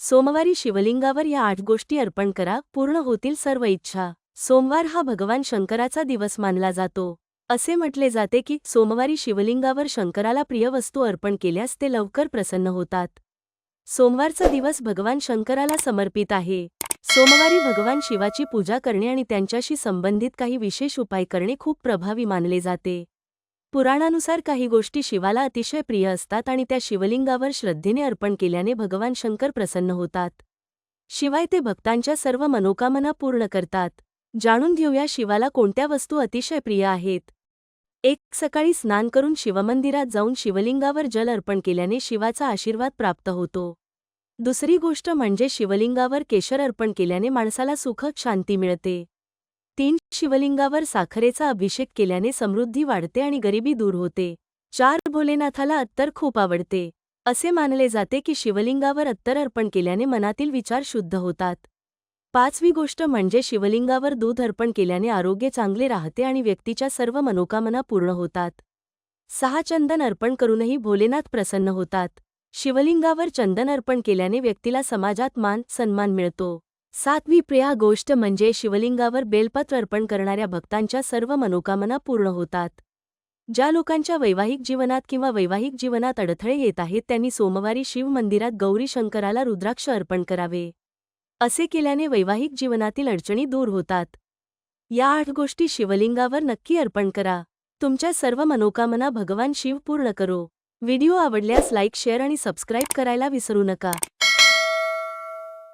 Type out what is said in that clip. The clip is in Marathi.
सोमवारी शिवलिंगावर या 8 गोष्टी अर्पण करा, पूर्ण होतील सर्व इच्छा. सोमवार हा भगवान शंकराचा दिवस मानला जातो. असे म्हटले जाते की सोमवारी शिवलिंगावर शंकराला प्रिय वस्तू अर्पण केल्यास ते लवकर प्रसन्न होतात. सोमवारचा दिवस भगवान शंकराला समर्पित आहे. सोमवारी भगवान शिवाची पूजा करणे आणि त्यांच्याशी संबंधित काही विशेष उपाय करणे खूप प्रभावी मानले जाते. पुराणानुसार काही गोष्टी शिवाला अतिशय प्रिय असतात आणि त्या शिवलिंगावर श्रद्धेने अर्पण केल्याने भगवान शंकर प्रसन्न होतात. शिवाय ते भक्तांच्या सर्व मनोकामना पूर्ण करतात. जाणून घेऊया शिवाला कोणत्या वस्तू अतिशय प्रिय आहेत. 1. सकाळी स्नान करून शिवमंदिरात जाऊन शिवलिंगावर जल अर्पण केल्याने शिवाचा आशीर्वाद प्राप्त होतो. दुसरी गोष्ट म्हणजे शिवलिंगावर केशर अर्पण केल्याने माणसाला सुख शांती मिळते. 3. शिवलिंगावर साखरेचा अभिषेक केल्याने समृद्धी वाढते आणि गरिबी दूर होते. 4. भोलेनाथाला अत्तर खूप आवडते. असे मानले जाते की शिवलिंगावर अत्तर अर्पण केल्याने मनातील विचार शुद्ध होतात. 5वी गोष्ट म्हणजे शिवलिंगावर दूध अर्पण केल्याने आरोग्य चांगले राहते आणि व्यक्तीच्या सर्व मनोकामना पूर्ण होतात. 6. चंदन अर्पण करूनही भोलेनाथ प्रसन्न होतात. शिवलिंगावर चंदन अर्पण केल्याने व्यक्तीला समाजात मान सन्मान मिळतो. 7वी प्रिय गोष्ट म्हणजे शिवलिंगावर बेलपत्र अर्पण करणाऱ्या भक्तांच्या सर्व मनोकामना पूर्ण होतात. ज्या लोकांच्या वैवाहिक जीवनात किंवा वैवाहिक जीवनात अडथळे येत आहेत त्यांनी सोमवारी शिव मंदिरात गौरी शंकराला रुद्राक्ष अर्पण करावे. असे केल्याने वैवाहिक जीवनातील अडचणी दूर होतात. या 8 गोष्टी शिवलिंगावर नक्की अर्पण करा. तुमच्या सर्व मनोकामना भगवान शिव पूर्ण करो. व्हिडिओ आवडल्यास लाईक, शेअर आणि सबस्क्राईब करायला विसरू नका.